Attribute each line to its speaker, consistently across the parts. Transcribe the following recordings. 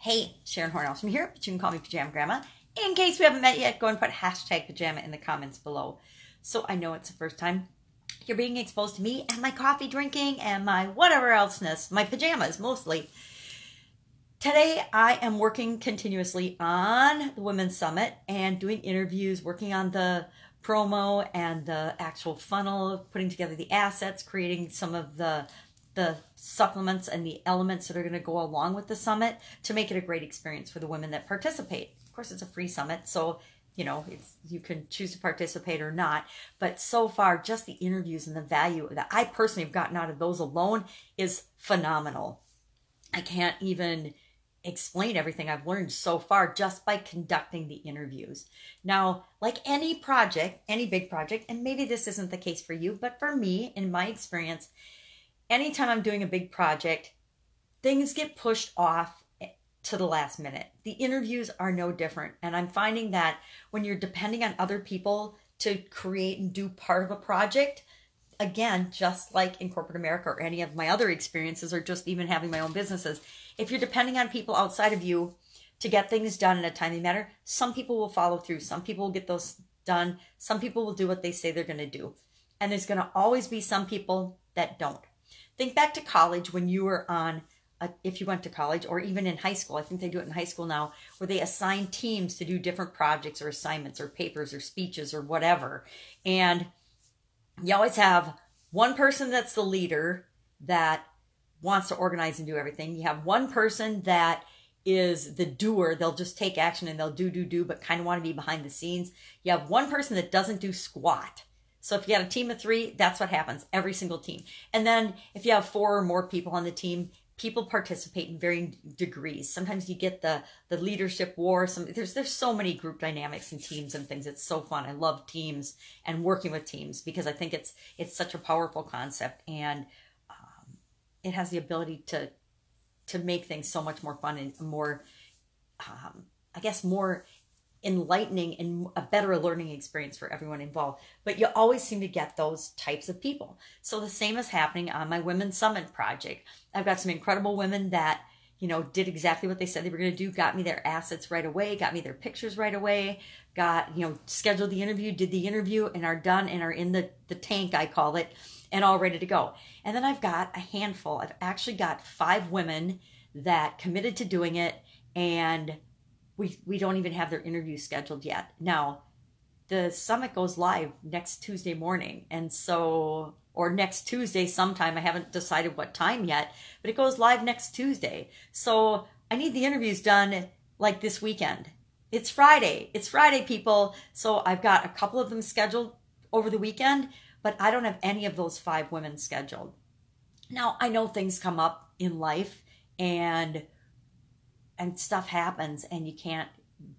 Speaker 1: Hey, Sharon Horne-Ellstrom here, but you can call me Pajama Grandma. In case we haven't met yet, go and put hashtag pajama in the comments below. So I know it's the first time you're being exposed to me and my coffee drinking and my whatever elseness, my pajamas mostly. Today I am working continuously on the Women's Summit and doing interviews, working on the promo and the actual funnel, putting together the assets, creating some of the supplements and the elements that are going to go along with the summit to make it a great experience for the women that participate. Of course, it's a free summit, so you can choose to participate or not. But so far, just the interviews and the value that I personally have gotten out of those alone is phenomenal. I can't even explain everything I've learned so far just by conducting the interviews. Now, like any project, any big project, and maybe this isn't the case for you, but for me, in my experience, anytime I'm doing a big project, things get pushed off to the last minute. The interviews are no different. And I'm finding that when you're depending on other people to create and do part of a project, again, just like in corporate America or any of my other experiences, or just even having my own businesses, if you're depending on people outside of you to get things done in a timely manner, some people will follow through. Some people will get those done. Some people will do what they say they're going to do. And there's going to always be some people that don't. Think back to college when you were if you went to college, or even in high school. I think they do it in high school now, where they assign teams to do different projects or assignments or papers or speeches or whatever. And you always have one person that's the leader that wants to organize and do everything. You have one person that is the doer. They'll just take action and they'll do, but kind of want to be behind the scenes. You have one person that doesn't do squat. So if you got a team of 3, that's what happens, every single team. And then if you have 4 or more people on the team, people participate in varying degrees. Sometimes you get the leadership war. There's so many group dynamics and teams and things. It's so fun. I love teams and working with teams because I think it's such a powerful concept, and it has the ability to make things so much more fun and more, I guess, more enlightening and a better learning experience for everyone involved. But you always seem to get those types of people. So the same is happening on my Women's Summit project. I've got some incredible women that, did exactly what they said they were going to do, got me their assets right away, got me their pictures right away, scheduled the interview, did the interview, and are done and are in the tank, I call it, and all ready to go. And then I've got a handful. I've actually got 5 women that committed to doing it, and we don't even have their interview scheduled yet. Now, the summit goes live next Tuesday morning. And so, or next Tuesday sometime, I haven't decided what time yet, but it goes live next Tuesday. So I need the interviews done like this weekend. It's Friday. It's Friday, people. So I've got a couple of them scheduled over the weekend, but I don't have any of those 5 women scheduled. Now, I know things come up in life and stuff happens and you can't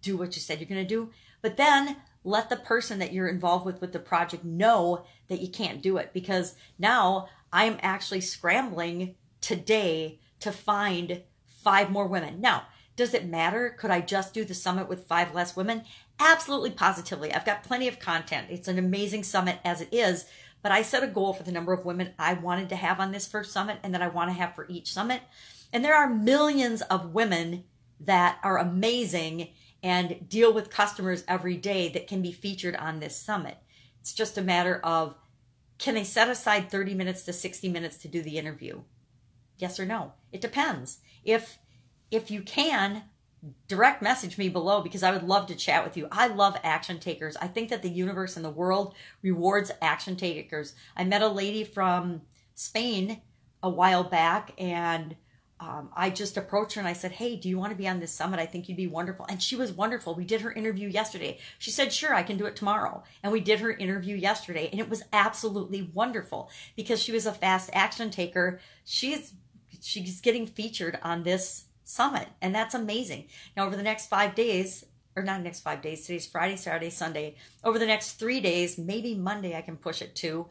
Speaker 1: do what you said you're going to do. But then let the person that you're involved with the project know that you can't do it, because now I'm actually scrambling today to find 5 more women. Now, does it matter? Could I just do the summit with 5 less women? Absolutely, positively. I've got plenty of content. It's an amazing summit as it is, but I set a goal for the number of women I wanted to have on this first summit and that I want to have for each summit. And there are millions of women that are amazing and deal with customers every day that can be featured on this summit. It's just a matter of, can they set aside 30 minutes to 60 minutes to do the interview? Yes or no? It depends. If you can, direct message me below, because I would love to chat with you. I love action takers. I think that the universe and the world rewards action takers. I met a lady from Spain a while back, and I just approached her and I said, hey, do you want to be on this summit? I think you'd be wonderful. And she was wonderful. We did her interview yesterday. She said, sure, I can do it tomorrow. And we did her interview yesterday, and it was absolutely wonderful because she was a fast action taker. She's getting featured on this summit, and that's amazing. Now, over the next 5 days, or not next 5 days, today's Friday, Saturday, Sunday, over the next 3 days, maybe Monday I can push it to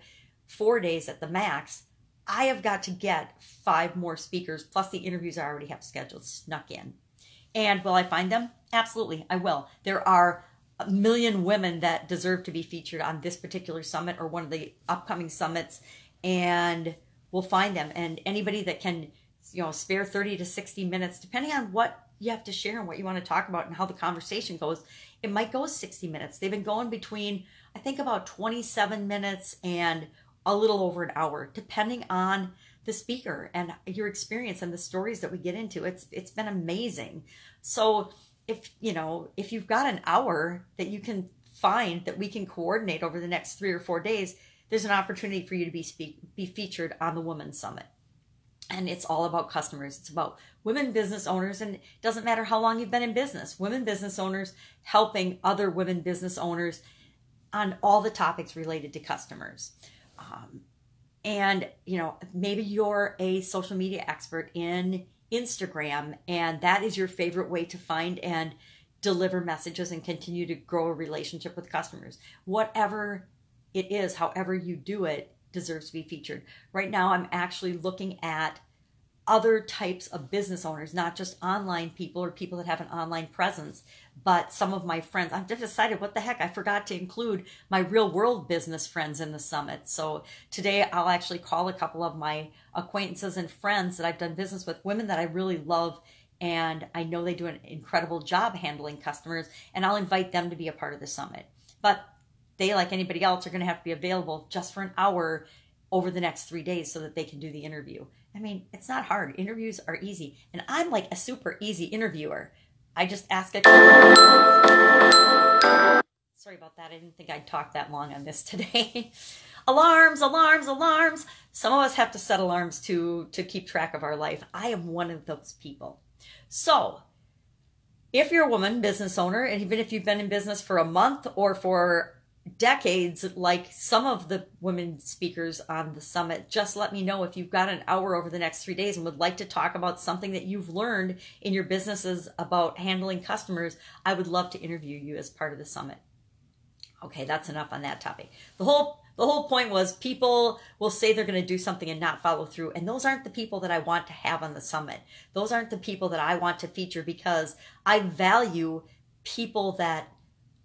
Speaker 1: 4 days at the max, I have got to get 5 more speakers, plus the interviews I already have scheduled, snuck in. And will I find them? Absolutely, I will. There are a million women that deserve to be featured on this particular summit or one of the upcoming summits, and we'll find them. And anybody that can, spare 30 to 60 minutes, depending on what you have to share and what you want to talk about and how the conversation goes, it might go 60 minutes. They've been going between, I think, about 27 minutes and a little over an hour, depending on the speaker and your experience and the stories that we get into. It's been amazing. So if you've got an hour that you can find that we can coordinate over the next 3 or 4 days, there's an opportunity for you to be featured on the Women's Summit. And it's all about customers. It's about women business owners, and it doesn't matter how long you've been in business. Women business owners helping other women business owners on all the topics related to customers. And, maybe you're a social media expert in Instagram, and that is your favorite way to find and deliver messages and continue to grow a relationship with customers. Whatever it is, however you do it, deserves to be featured. Right now, I'm actually looking at other types of business owners, not just online people or people that have an online presence, but some of my friends. I've just decided, what the heck, I forgot to include my real world business friends in the summit. So today I'll actually call a couple of my acquaintances and friends that I've done business with, women that I really love, and I know they do an incredible job handling customers, and I'll invite them to be a part of the summit. But they, like anybody else, are going to have to be available just for an hour over the next 3 days so that they can do the interview. I mean, it's not hard. Interviews are easy. And I'm like a super easy interviewer. I just ask a... Sorry about that. I didn't think I'd talk that long on this today. Alarms, alarms, alarms. Some of us have to set alarms to keep track of our life. I am one of those people. So if you're a woman business owner, and even if you've been in business for a month or for decades, like some of the women speakers on the summit, just let me know if you've got an hour over the next 3 days and would like to talk about something that you've learned in your businesses about handling customers. I would love to interview you as part of the summit. Okay, that's enough on that topic. The whole point was, people will say they're going to do something and not follow through, and those aren't the people that I want to have on the summit. Those aren't the people that I want to feature, because I value people that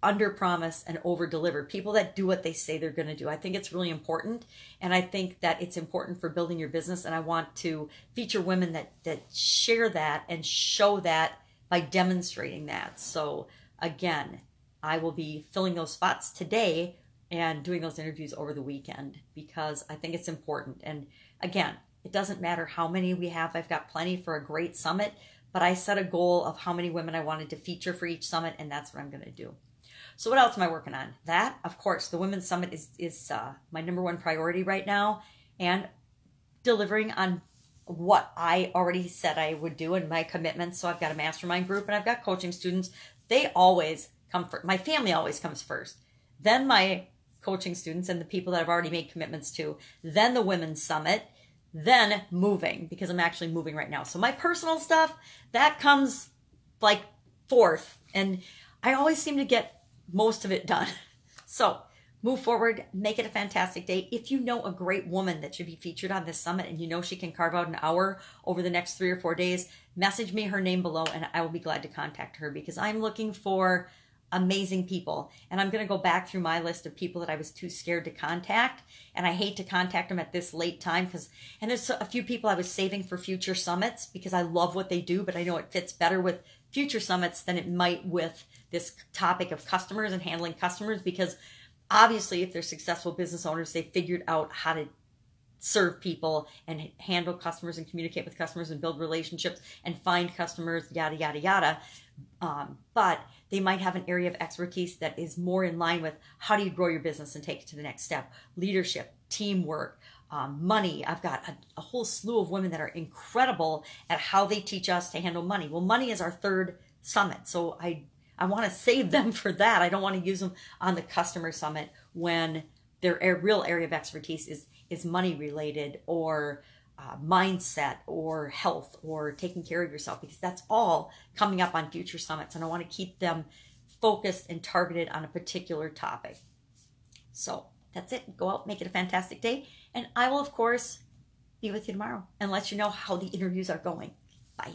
Speaker 1: under-promise and over-deliver, people that do what they say they're going to do. I think it's really important, and I think that it's important for building your business, and I want to feature women that share that and show that by demonstrating that. So again, I will be filling those spots today and doing those interviews over the weekend, because I think it's important. And again, it doesn't matter how many we have. I've got plenty for a great summit, but I set a goal of how many women I wanted to feature for each summit, and that's what I'm going to do. So what else am I working on? That, of course, the Women's Summit is my #1 priority right now, and delivering on what I already said I would do and my commitments. So I've got a mastermind group, and I've got coaching students. They always come first. My family always comes first. Then my coaching students and the people that I've already made commitments to. Then the Women's Summit. Then moving, because I'm actually moving right now. So my personal stuff, that comes like fourth. And I always seem to get most of it done. So move forward, make it a fantastic day. If you know a great woman that should be featured on this summit, and you know she can carve out an hour over the next 3 or 4 days, message me her name below, and I will be glad to contact her, because I'm looking for amazing people. And I'm going to go back through my list of people that I was too scared to contact. And I hate to contact them at this late time, and there's a few people I was saving for future summits, because I love what they do, but I know it fits better with future summits than it might with this topic of customers and handling customers, because obviously if they're successful business owners, they figured out how to serve people and handle customers and communicate with customers and build relationships and find customers, yada, yada, yada. But they might have an area of expertise that is more in line with how do you grow your business and take it to the next step. Leadership, teamwork, money. I've got a whole slew of women that are incredible at how they teach us to handle money. Well, money is our 3rd summit. So I want to save them for that. I don't want to use them on the customer summit when their real area of expertise is money related, or mindset, or health, or taking care of yourself, because that's all coming up on future summits. And I want to keep them focused and targeted on a particular topic. So that's it. Go out, make it a fantastic day. And I will, of course, be with you tomorrow and let you know how the interviews are going. Bye.